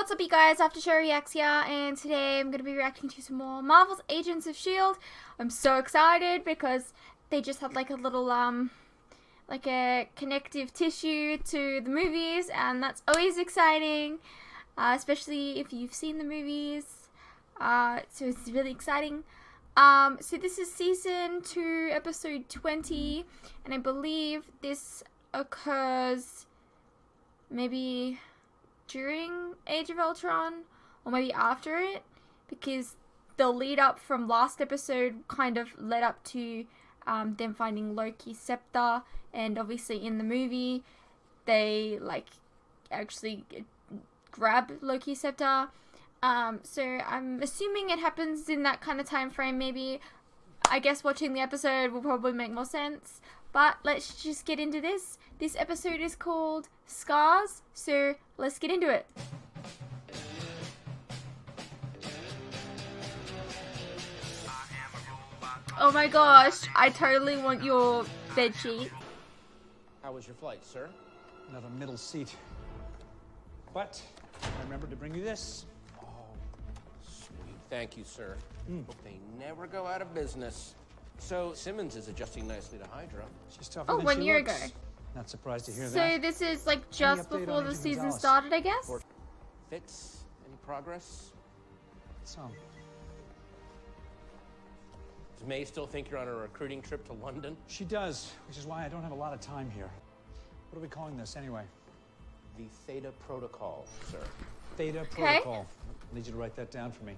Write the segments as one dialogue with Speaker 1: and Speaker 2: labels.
Speaker 1: what's up you guys, After Show Reacts here, and today I'm going to be reacting to some more Marvel's Agents of S.H.I.E.L.D. I'm so excited because they just had like a little, like a connective tissue to the movies, and that's always exciting, especially if you've seen the movies, so it's really exciting. So this is Season 2, Episode 20, and I believe this occurs maybe during Age of Ultron, or maybe after it, because the lead up from last episode kind of led up to them finding Loki's scepter, and obviously in the movie they like actually grab Loki's scepter. So I'm assuming it happens in that kind of time frame. Maybe, I guess watching the episode will probably make more sense. But let's just get into this. This episode is called Scars, so let's get into it. Oh my gosh, I totally want your bedsheet.
Speaker 2: How was your flight, sir?
Speaker 3: Another middle seat. But I remembered to bring you this.
Speaker 2: Oh, sweet. Thank you, sir. Hope they never go out of business. So, Simmons is adjusting nicely to Hydra.
Speaker 3: She's tougher than
Speaker 1: 1
Speaker 3: she
Speaker 1: year
Speaker 3: looks.
Speaker 1: ago.
Speaker 3: Not surprised to hear
Speaker 1: So
Speaker 3: that.
Speaker 1: this is like just
Speaker 3: update
Speaker 1: before
Speaker 3: on
Speaker 1: the
Speaker 3: Agent
Speaker 1: season
Speaker 3: Gonzalez?
Speaker 1: started, I guess?
Speaker 2: Fits? Any progress?
Speaker 3: Some.
Speaker 2: Does May still think you're on a recruiting trip to London?
Speaker 3: She does, which is why I don't have a lot of time here. What are we calling this anyway?
Speaker 2: The Theta Protocol, sir.
Speaker 3: Theta Protocol. I need you to write that down for me.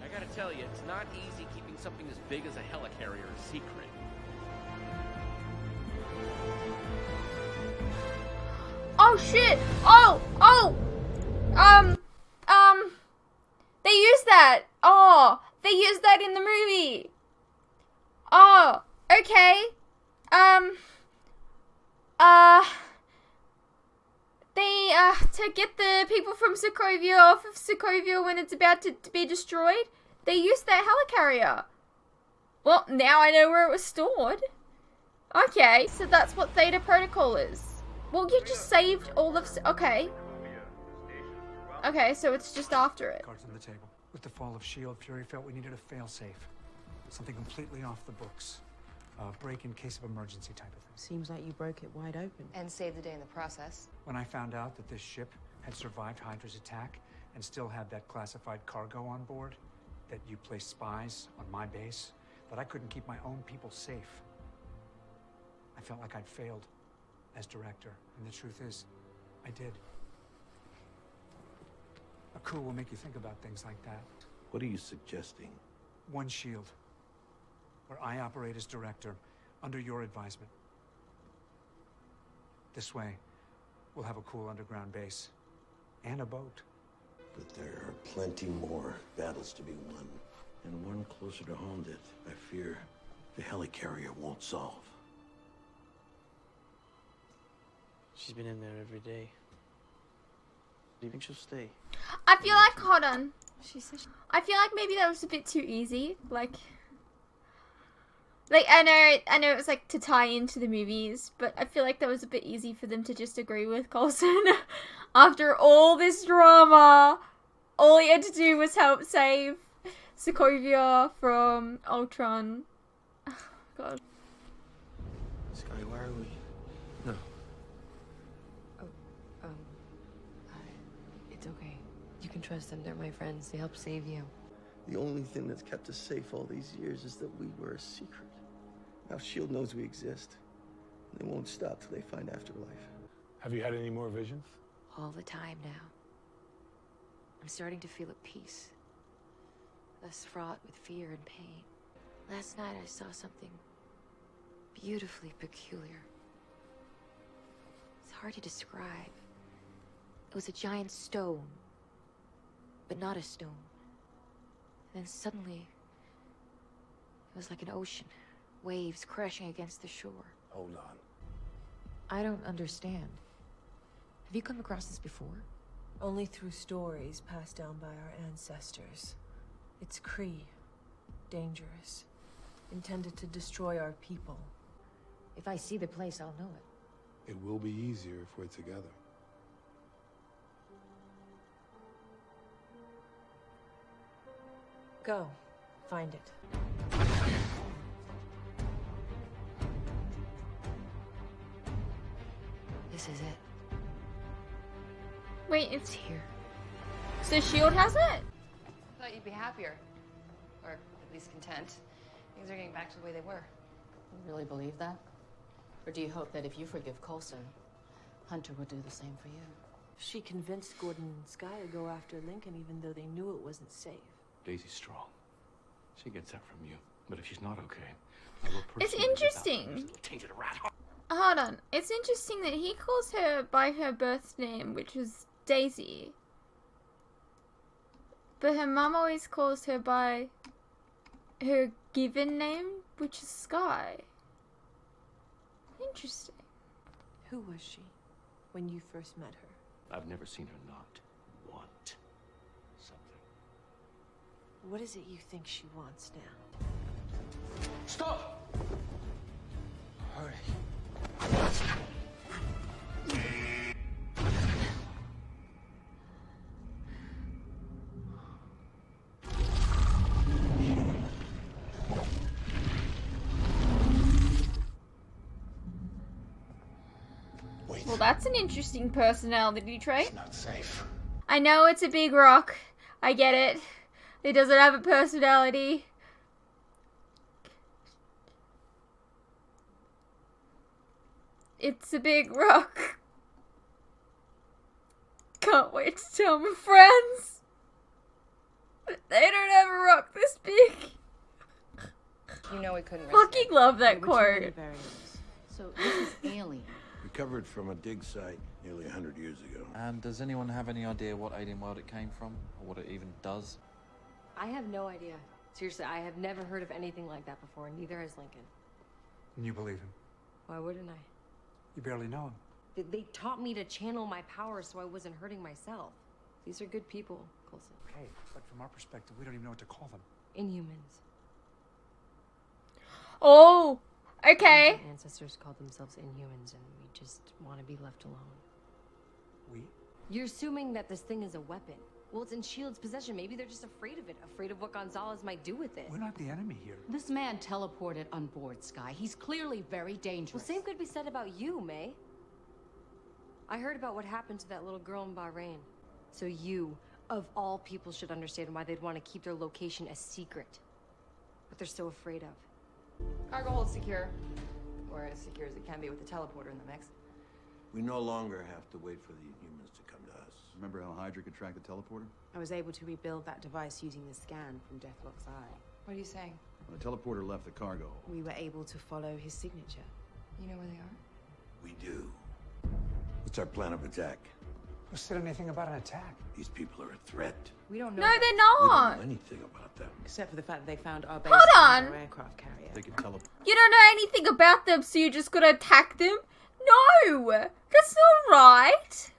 Speaker 4: I gotta tell you, it's not easy keeping something as big as a helicarrier a secret.
Speaker 1: Oh shit! They used that! Oh, they used that in the movie! Oh, okay. To get the people from Sokovia off of Sokovia when it's about to be destroyed, they used that helicarrier. Well, now I know where it was stored. Okay, so that's what Theta Protocol is. Well, you just saved all of... Okay. Okay, so it's just after it.
Speaker 3: Cards on the table. With the fall of S.H.I.E.L.D., Fury felt we needed a fail-safe. Something completely off the books. Break in case of emergency type of thing.
Speaker 5: Seems like you broke it wide open.
Speaker 6: And saved the day in the process.
Speaker 3: When I found out that this ship had survived Hydra's attack and still had that classified cargo on board, that you placed spies on my base, that I couldn't keep my own people safe, I felt like I'd failed as director. And the truth is, I did. A coup will make you think about things like that.
Speaker 7: What are you suggesting?
Speaker 3: One S.H.I.E.L.D., where I operate as director, under your advisement. This way, we'll have a cool underground base. And a boat.
Speaker 7: But there are plenty more battles to be won. And one closer to home that I fear the helicarrier won't solve.
Speaker 8: She's been in there every day. Do you think she'll stay?
Speaker 1: I feel like... Hold on. I feel like maybe that was a bit too easy. Like, I know it was like to tie into the movies, but I feel like that was a bit easy for them to just agree with Coulson. After all this drama, all he had to do was help save Sokovia from Ultron. Oh, God.
Speaker 7: Sky, why are we? No.
Speaker 6: It's okay. You can trust them. They're my friends. They helped save you.
Speaker 7: The only thing that's kept us safe all these years is that we were a secret. Now S.H.I.E.L.D. knows we exist. They won't stop till they find Afterlife.
Speaker 9: Have you had any more visions?
Speaker 6: All the time now. I'm starting to feel at peace. Less fraught with fear and pain. Last night I saw something beautifully peculiar. It's hard to describe. It was a giant stone, but not a stone. And then suddenly, it was like an ocean. Waves crashing against the shore.
Speaker 7: Hold on.
Speaker 6: I don't understand. Have you come across this before?
Speaker 5: Only through stories passed down by our ancestors. It's Kree. Dangerous. Intended to destroy our people.
Speaker 6: If I see the place, I'll know it.
Speaker 9: It will be easier if we're together.
Speaker 5: Go. Find it.
Speaker 6: This is it.
Speaker 1: Wait, it's
Speaker 6: It's here.
Speaker 1: so Shield has it?
Speaker 10: I thought you'd be happier. Or at least content. Things are getting back to the way they were.
Speaker 11: You really believe that? Or do you hope that if you forgive Coulson, Hunter will do the same for you?
Speaker 5: She convinced Gordon and Sky to go after Lincoln even though they knew it wasn't safe.
Speaker 12: Daisy's strong. She gets that from you. But if she's not okay, I will
Speaker 1: It's
Speaker 12: personally
Speaker 1: interesting.
Speaker 12: tainted rat.
Speaker 1: Hold on. It's interesting that he calls her by her birth name, which is Daisy. But her mum always calls her by her given name, which is Sky. Interesting.
Speaker 5: Who was she when you first met her?
Speaker 12: I've never seen her not want something.
Speaker 5: What is it you think she wants now?
Speaker 12: Stop! Hurry.
Speaker 1: Well, that's an interesting personality trait.
Speaker 9: It's not safe.
Speaker 1: I know it's a big rock. I get it. It doesn't have a personality. It's a big rock. Can't wait to tell my friends. But they don't have a rock this big.
Speaker 10: You know we couldn't risk
Speaker 1: Fucking
Speaker 10: it.
Speaker 1: love that
Speaker 11: There were too many
Speaker 1: quote.
Speaker 11: variables. So this is alien.
Speaker 13: Recovered from a dig site nearly 100 years ago.
Speaker 14: And does anyone have any idea what alien world it came from? Or what it even does?
Speaker 10: I have no idea. Seriously, I have never heard of anything like that before, and neither has Lincoln.
Speaker 3: And you believe him?
Speaker 10: Why wouldn't I?
Speaker 3: You barely know him.
Speaker 10: They taught me to channel my power so I wasn't hurting myself. These are good people, Coulson.
Speaker 3: Okay, but from our perspective, we don't even know what to call them.
Speaker 10: Inhumans.
Speaker 1: Oh, okay.
Speaker 10: My ancestors called themselves Inhumans, and we just want to be left alone.
Speaker 3: We?
Speaker 10: You're assuming that this thing is a weapon. Well, it's in S.H.I.E.L.D.'s possession. Maybe they're just afraid of it, afraid of what Gonzalez might do with it.
Speaker 3: We're not the enemy here.
Speaker 11: This man teleported on board, Sky. He's clearly very dangerous.
Speaker 10: Well, same could be said about you, May. I heard about what happened to that little girl in Bahrain. So you, of all people, should understand why they'd want to keep their location a secret. What they're so afraid of. Cargo hold secure. Or as secure as it can be with the teleporter in the mix.
Speaker 13: We no longer have to wait for the humans to come to us.
Speaker 15: Remember how Hydra could track the teleporter?
Speaker 16: I was able to rebuild that device using the scan from Deathlock's eye.
Speaker 10: What are you saying?
Speaker 15: When the teleporter left the cargo hold.
Speaker 16: We were able to follow his signature.
Speaker 10: You know where they are?
Speaker 13: We do. What's our plan of attack?
Speaker 3: Who said anything about an attack?
Speaker 13: These people are a threat.
Speaker 10: We don't know.
Speaker 1: No,
Speaker 10: that.
Speaker 1: they're
Speaker 13: We don't
Speaker 1: not.
Speaker 13: know anything about them.
Speaker 16: Except for the fact that they found our base
Speaker 1: Hold
Speaker 16: and
Speaker 1: on.
Speaker 16: our aircraft carrier.
Speaker 15: They could teleport.
Speaker 1: You don't know anything about them, so you're just gonna attack them? No! That's not right!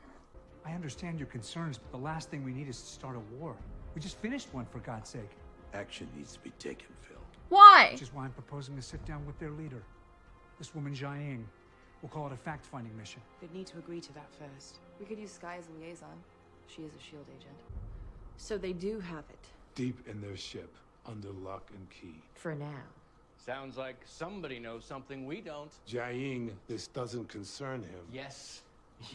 Speaker 3: I understand your concerns, but the last thing we need is to start a war. We just finished one, for God's sake.
Speaker 13: Action needs to be taken, Phil.
Speaker 1: Why?
Speaker 3: Which is why I'm proposing to sit down with their leader. This woman, Jiaying. We'll call it a fact-finding mission.
Speaker 16: They'd need to agree to that first.
Speaker 10: We could use Sky as a liaison. She is a S.H.I.E.L.D. agent.
Speaker 16: So they do have it.
Speaker 9: Deep in their ship, under lock and key.
Speaker 16: For now.
Speaker 4: Sounds like somebody knows something we don't.
Speaker 9: Jiaying, this doesn't concern him.
Speaker 12: Yes.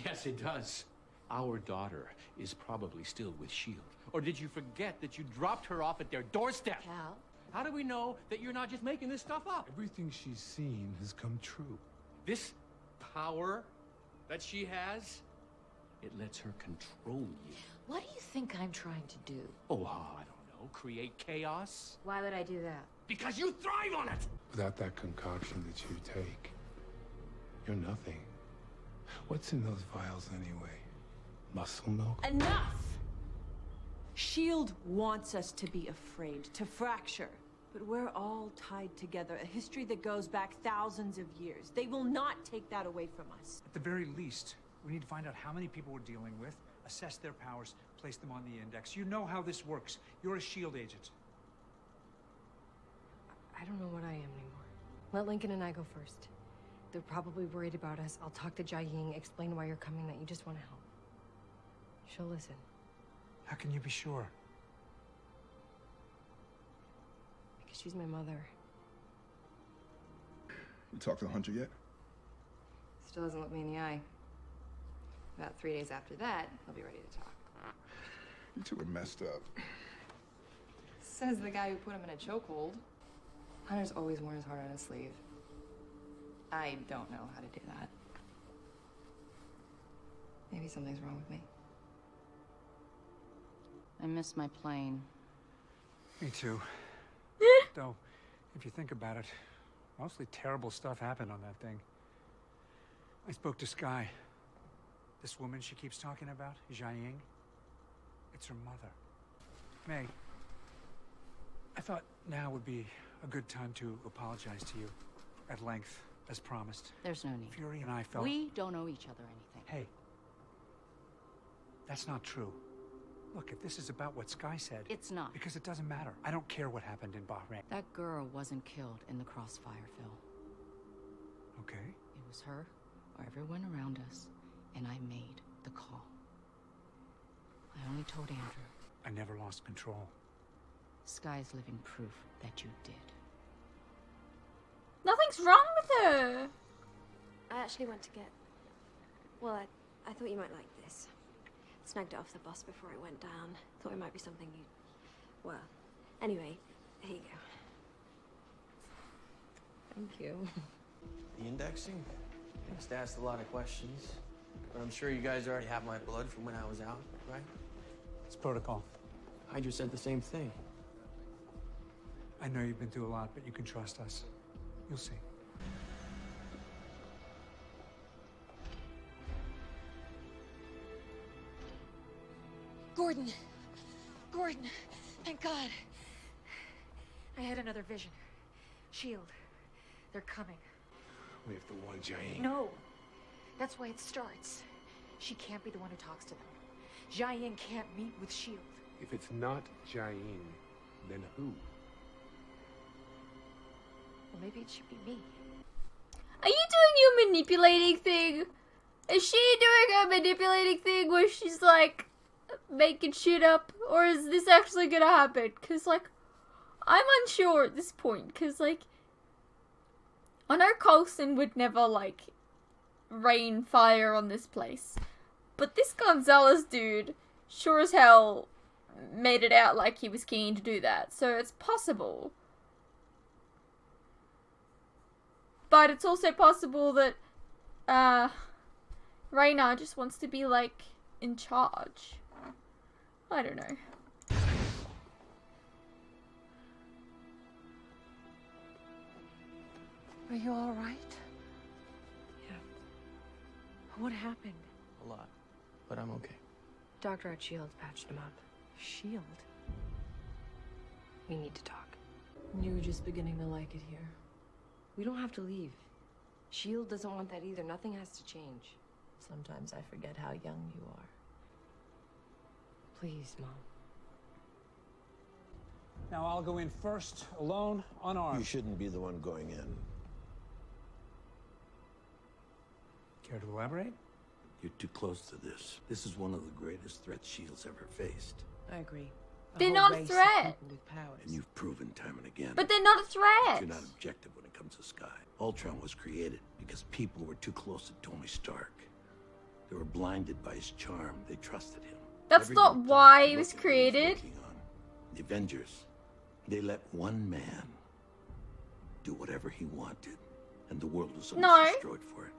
Speaker 12: Yes, it does. Our daughter is probably still with S.H.I.E.L.D. Or did you forget that you dropped her off at their doorstep?
Speaker 16: Cal?
Speaker 12: How do we know that you're not just making this stuff up?
Speaker 9: Everything she's seen has come true.
Speaker 12: This power that she has, it lets her control you.
Speaker 6: What do you think I'm trying to do?
Speaker 12: Oh, I don't know. Create chaos?
Speaker 10: Why would I do that?
Speaker 12: Because you thrive on it!
Speaker 9: Without that concoction that you take, you're nothing. What's in those vials anyway? Muscle milk?
Speaker 5: Enough! S.H.I.E.L.D. wants us to be afraid, to fracture. But we're all tied together, a history that goes back thousands of years. They will not take that away from us.
Speaker 3: At the very least, we need to find out how many people we're dealing with, assess their powers, place them on the index. You know how this works. You're a S.H.I.E.L.D. agent.
Speaker 10: I don't know what I am anymore. Let Lincoln and I go first. They're probably worried about us. I'll talk to Jiaying, explain why you're coming, that you just want to help. She'll listen.
Speaker 3: How can you be sure?
Speaker 10: She's my mother.
Speaker 9: You talked to Hunter yet?
Speaker 10: Still doesn't look me in the eye. About 3 days after that, he'll be ready to talk.
Speaker 9: You two are messed up.
Speaker 10: Says the guy who put him in a chokehold. Hunter's always worn his heart on his sleeve. I don't know how to do that. Maybe something's wrong with me.
Speaker 11: I missed my plane.
Speaker 3: Me too. Though, if you think about it, mostly terrible stuff happened on that thing. I spoke to Sky. This woman she keeps talking about, Jiaying. It's her mother. May, I thought now would be a good time to apologize to you at length, as promised.
Speaker 11: There's no need.
Speaker 3: Fury and I felt...
Speaker 11: We don't owe each other anything.
Speaker 3: Hey, that's not true. Look, if this is about what Sky said...
Speaker 11: It's not.
Speaker 3: Because it doesn't matter. I don't care what happened in Bahrain.
Speaker 11: That girl wasn't killed in the crossfire, Phil.
Speaker 3: Okay.
Speaker 11: It was her or everyone around us, and I made the call. I only told Andrew.
Speaker 3: I never lost control.
Speaker 11: Sky's living proof that you did.
Speaker 1: Nothing's wrong with her.
Speaker 17: I actually went to get... Well, I thought you might like this. Snagged it off the bus before it went down. Thought it might be something you... Well, anyway, here you go.
Speaker 10: Thank you.
Speaker 8: The indexing? I must ask a lot of questions. But I'm sure you guys already have my blood from when I was out, right?
Speaker 3: It's protocol.
Speaker 8: Hydra said the same thing.
Speaker 3: I know you've been through a lot, but you can trust us. You'll see.
Speaker 6: Gordon! Gordon! Thank God! I had another vision. Shield. They're coming.
Speaker 9: We have to warn Jiaying.
Speaker 6: No! That's why it starts. She can't be the one who talks to them. Jiaying can't meet with Shield.
Speaker 9: If it's not Jiaying, then who?
Speaker 6: Well, maybe it should be me.
Speaker 1: Are you doing your manipulating thing? Is she doing her manipulating thing where she's like making shit up? Or is this actually gonna happen? Cause like, I'm unsure at this point. Cause like, I know Coulson would never like rain fire on this place. But this Gonzalez dude sure as hell made it out like he was keen to do that. So it's possible. But it's also possible that Reyna just wants to be like in charge. I don't know.
Speaker 5: Are you all right? Yeah. What happened?
Speaker 8: A lot. But I'm okay.
Speaker 10: Dr. at Shield patched him up.
Speaker 5: Shield?
Speaker 10: We need to talk.
Speaker 5: You were just beginning to like it here.
Speaker 10: We don't have to leave. Shield doesn't want that either. Nothing has to change.
Speaker 5: Sometimes I forget how young you are.
Speaker 10: Please, Mom.
Speaker 3: Now I'll go in first, alone, unarmed.
Speaker 13: You shouldn't be the one going in.
Speaker 3: Care to elaborate?
Speaker 13: You're too close to this. This is one of the greatest threats Shield's ever faced.
Speaker 5: I agree.
Speaker 1: They're not a threat.
Speaker 13: And you've proven time and again.
Speaker 1: But they're not a threat.
Speaker 13: You're not objective when it comes to Sky. Ultron was created because people were too close to Tony Stark. They were blinded by his charm. They trusted him.
Speaker 1: That's not why he was created.
Speaker 13: The Avengers, they let one man do whatever he wanted, and the world was almost destroyed for it.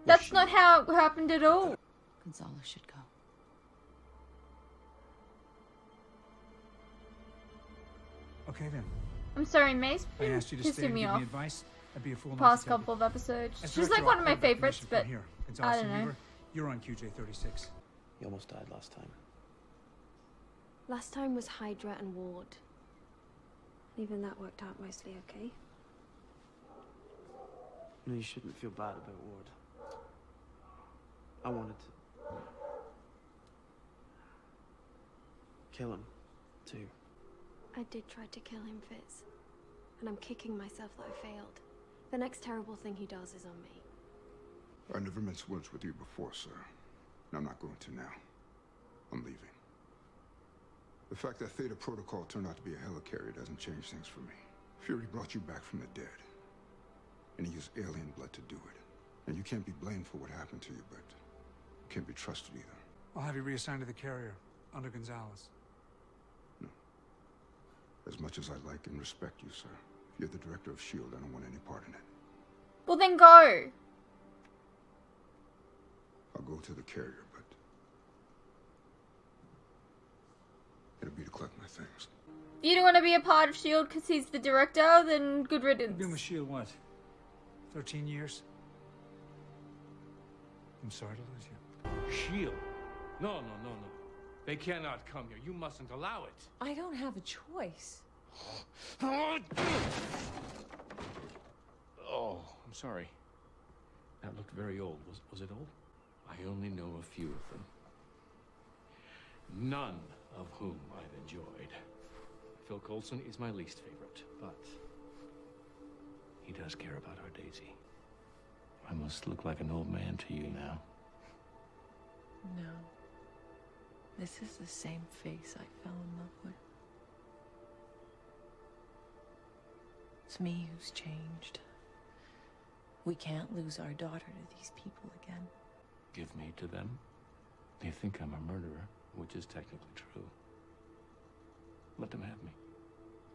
Speaker 1: That's not how it happened at all.
Speaker 11: Gonzalo should go.
Speaker 3: Okay then.
Speaker 1: I'm sorry, May's
Speaker 3: I
Speaker 1: been
Speaker 3: asked you to stay
Speaker 1: pissing
Speaker 3: and
Speaker 1: me
Speaker 3: give
Speaker 1: off.
Speaker 3: me advice. I'd be a fool not
Speaker 1: Past
Speaker 3: to take
Speaker 1: couple of episodes.
Speaker 3: As
Speaker 1: She's
Speaker 3: director,
Speaker 1: like one of
Speaker 3: I'll
Speaker 1: my
Speaker 3: hold that
Speaker 1: favorites,
Speaker 3: commission
Speaker 1: but
Speaker 3: from here.
Speaker 1: I
Speaker 3: Gonzalez
Speaker 1: don't
Speaker 3: and
Speaker 1: know.
Speaker 3: Weaver, you're on QJ36.
Speaker 8: You almost died last time.
Speaker 17: Last time was Hydra and Ward. Even that worked out mostly okay.
Speaker 8: No, you shouldn't feel bad about Ward. I wanted to kill him, too.
Speaker 17: I did try to kill him, Fitz. And I'm kicking myself that I failed. The next terrible thing he does is on me.
Speaker 9: I never minced words with you before, sir. And I'm not going to now. I'm leaving. The fact that Theta Protocol turned out to be a helicarrier doesn't change things for me.
Speaker 18: Fury brought you back from the dead. And he used alien blood to do it. And you can't be blamed for what happened to you, but you can't be trusted either.
Speaker 3: I'll have you reassigned to the carrier, under Gonzalez.
Speaker 18: No. As much as I like and respect you, sir, if you're the director of S.H.I.E.L.D., I don't want any part in it.
Speaker 1: Well, then go.
Speaker 18: I'll go to the carrier, but it'll be to collect my things.
Speaker 1: If you don't want to be a part of S.H.I.E.L.D. because he's the director, then good riddance.
Speaker 3: You've been with S.H.I.E.L.D. what? 13 years? I'm sorry to lose you.
Speaker 12: Shield? No. They cannot come here. You mustn't allow it.
Speaker 5: I don't have a choice.
Speaker 12: Oh, I'm sorry. That looked very old. Was it old? I only know a few of them. None of whom I've enjoyed. Phil Coulson is my least favorite, but he does care about our Daisy. I must look like an old man to you now.
Speaker 5: No. This is the same face I fell in love with. It's me who's changed. We can't lose our daughter to these people again.
Speaker 12: Give me to them. They think I'm a murderer, which is technically true. Let them have me.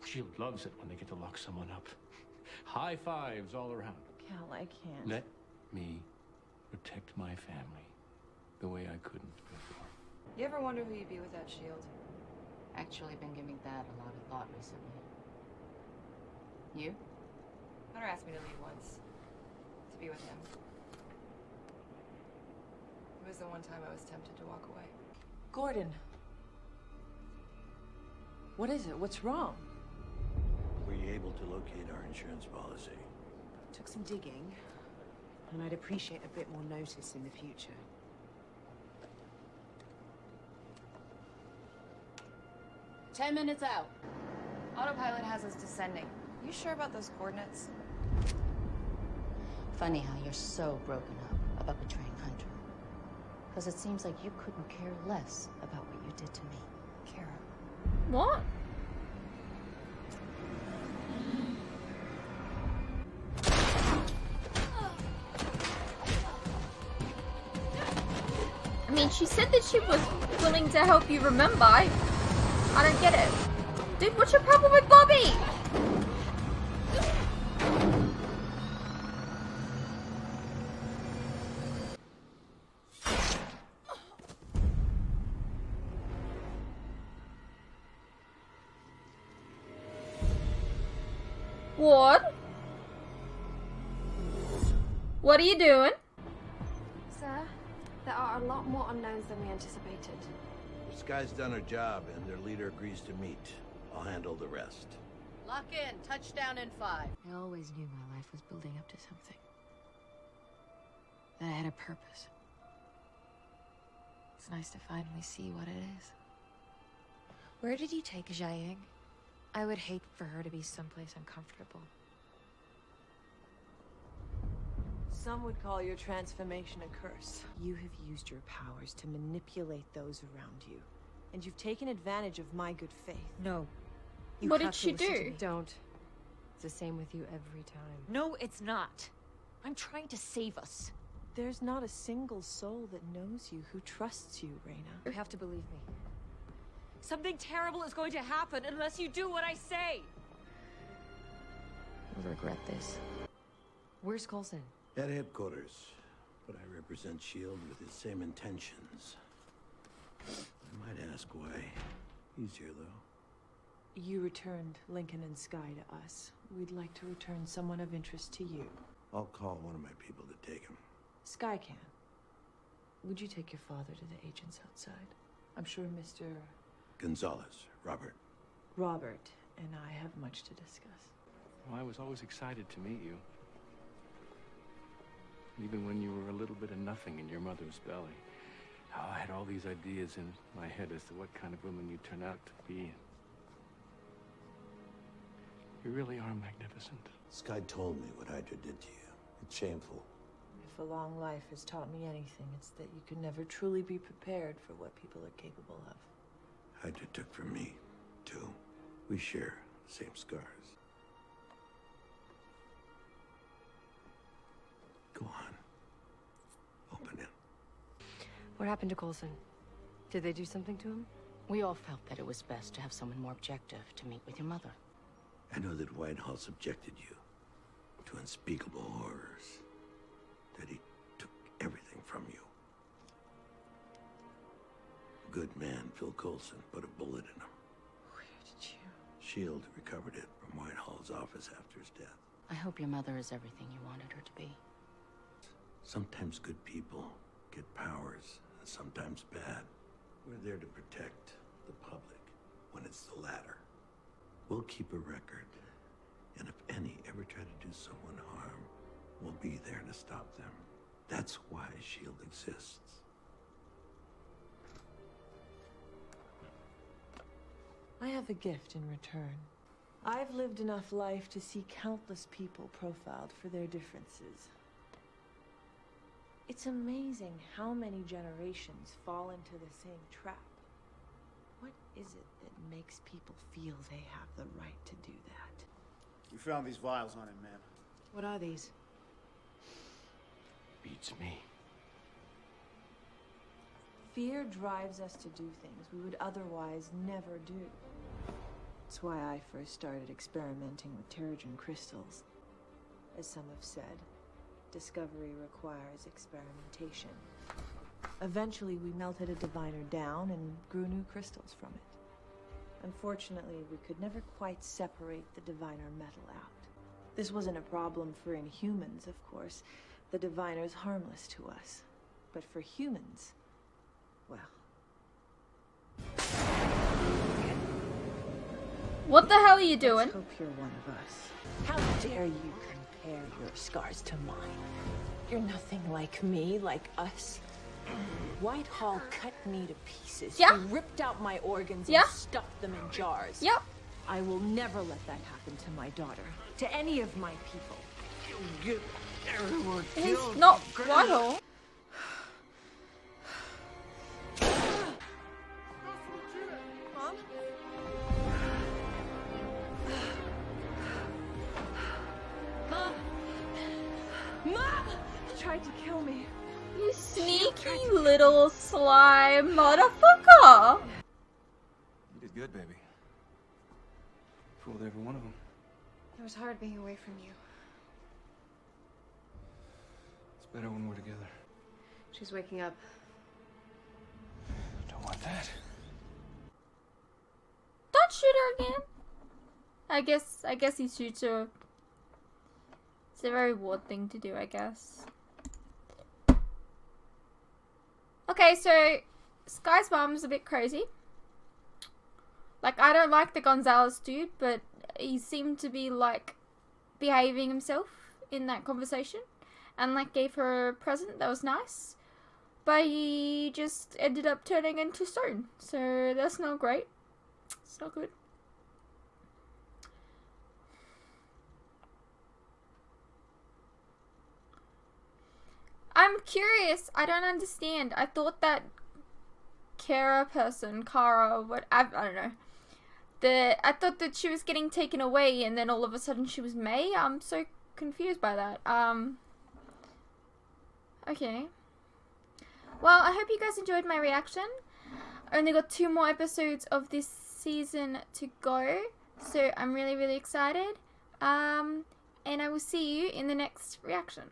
Speaker 12: S.H.I.E.L.D. loves it when they get to lock someone up. High fives all around.
Speaker 5: Cal, I can't.
Speaker 12: Let me protect my family the way I couldn't before.
Speaker 19: You ever wonder who you'd be without S.H.I.E.L.D.?
Speaker 11: Actually been giving that a lot of thought recently. You?
Speaker 19: Hunter asked me to leave once. To be with him. It was the one time I was tempted to walk away.
Speaker 5: Gordon. What is it? What's wrong?
Speaker 13: Were you able to locate our insurance policy?
Speaker 16: Took some digging, and I'd appreciate a bit more notice in the future.
Speaker 19: "10 minutes out. Autopilot has us descending. You sure about those coordinates?"
Speaker 11: Funny how you're so broken up about betraying Hydra. Because it seems like you couldn't care less about what you did to me.
Speaker 19: Kara.
Speaker 1: What? I mean, she said that she was willing to help you remember. I don't get it. Dude, what's your problem with Bobby? What? What are you doing?
Speaker 17: Sir, there are a lot more unknowns than we anticipated.
Speaker 13: This guy's done her job, and their leader agrees to meet. I'll handle the rest.
Speaker 11: Lock in. Touchdown in 5. I always knew my life was building up to something. That I had a purpose. It's nice to finally see what it is. Where did you take Jiaying? I would hate for her to be someplace uncomfortable.
Speaker 5: Some would call your transformation a curse. You have used your powers to manipulate those around you. And you've taken advantage of my good faith.
Speaker 11: No.
Speaker 5: You
Speaker 1: What
Speaker 5: have
Speaker 1: did
Speaker 5: to
Speaker 1: she
Speaker 5: listen to
Speaker 1: do?
Speaker 5: me.
Speaker 19: Don't. It's the same with you every time.
Speaker 11: No, it's not. I'm trying to save us.
Speaker 5: There's not a single soul that knows you who trusts you, Reyna.
Speaker 19: You have to believe me.
Speaker 11: Something terrible is going to happen unless you do what I say. You'll regret this.
Speaker 19: Where's Coulson?
Speaker 13: At headquarters, but I represent S.H.I.E.L.D. with the same intentions. I might ask why. Easier, though.
Speaker 5: You returned Lincoln and Sky to us. We'd like to return someone of interest to you.
Speaker 13: I'll call one of my people to take him.
Speaker 5: Sky can. Would you take your father to the agents outside? I'm sure Mr.
Speaker 13: Gonzalez, Robert.
Speaker 5: Robert and I have much to discuss.
Speaker 12: Well, I was always excited to meet you. Even when you were a little bit of nothing in your mother's belly. I had all these ideas in my head as to what kind of woman you'd turn out to be. You really are magnificent.
Speaker 13: Sky told me what Hydra did to you. It's shameful.
Speaker 5: If a long life has taught me anything, it's that you can never truly be prepared for what people are capable of.
Speaker 13: Hydra took from me, too. We share the same scars. Go on. Open it.
Speaker 10: What happened to Coulson? Did they do something to him?
Speaker 20: We all felt that it was best to have someone more objective to meet with your mother.
Speaker 13: I know that Whitehall subjected you to unspeakable horrors. That he took everything from you. A good man, Phil Coulson, put a bullet in him.
Speaker 10: Where did you?
Speaker 13: Shield recovered it from Whitehall's office after his death.
Speaker 20: I hope your mother is everything you wanted her to be.
Speaker 13: Sometimes good people get powers, and sometimes bad. We're there to protect the public when it's the latter. We'll keep a record, and if any ever try to do someone harm, we'll be there to stop them. That's why S.H.I.E.L.D. exists.
Speaker 5: I have a gift in return. I've lived enough life to see countless people profiled for their differences. It's amazing how many generations fall into the same trap. What is it that makes people feel they have the right to do that?
Speaker 21: We found these vials on him, ma'am.
Speaker 10: What are these?
Speaker 12: Beats me.
Speaker 5: Fear drives us to do things we would otherwise never do. That's why I first started experimenting with Terrigen crystals. As some have said, discovery requires experimentation. Eventually, we melted a diviner down and grew new crystals from it. Unfortunately, we could never quite separate the diviner metal out. This wasn't a problem for Inhumans, of course. The diviner's harmless to us. But for humans, well...
Speaker 1: What the hell are you doing?
Speaker 5: Let's hope you're one of us. How dare you compare your scars to mine? You're nothing like me, like us. Whitehall cut me to pieces.
Speaker 1: Yeah.
Speaker 5: He ripped out my organs
Speaker 1: Yeah.
Speaker 5: and stuffed them in jars.
Speaker 1: Yep.
Speaker 5: I will never let that happen to my daughter, to any of my people.
Speaker 13: Get everyone
Speaker 1: He's
Speaker 13: killed.
Speaker 1: not Whitehall.
Speaker 5: Mom? Mom! Mom! He tried to kill me.
Speaker 1: You sneaky little slime motherfucker.
Speaker 15: You did good, baby. Fooled every one of them.
Speaker 19: It was hard being away from you.
Speaker 15: It's better when we're together.
Speaker 19: She's waking up.
Speaker 15: Don't want that.
Speaker 1: Don't shoot her again. I guess he shoots her. It's a very weird thing to do, I guess. Okay, so Sky's mom's a bit crazy. Like, I don't like the Gonzalez dude, but he seemed to be, like, behaving himself in that conversation. And, like, gave her a present that was nice. But he just ended up turning into stone. So that's not great. It's not good. I'm curious. I don't understand. I thought that Kara, what I don't know. I thought that she was getting taken away, and then all of a sudden she was May. I'm so confused by that. Okay. Well, I hope you guys enjoyed my reaction. I only got 2 more episodes of this season to go, so I'm really, really excited. And I will see you in the next reaction.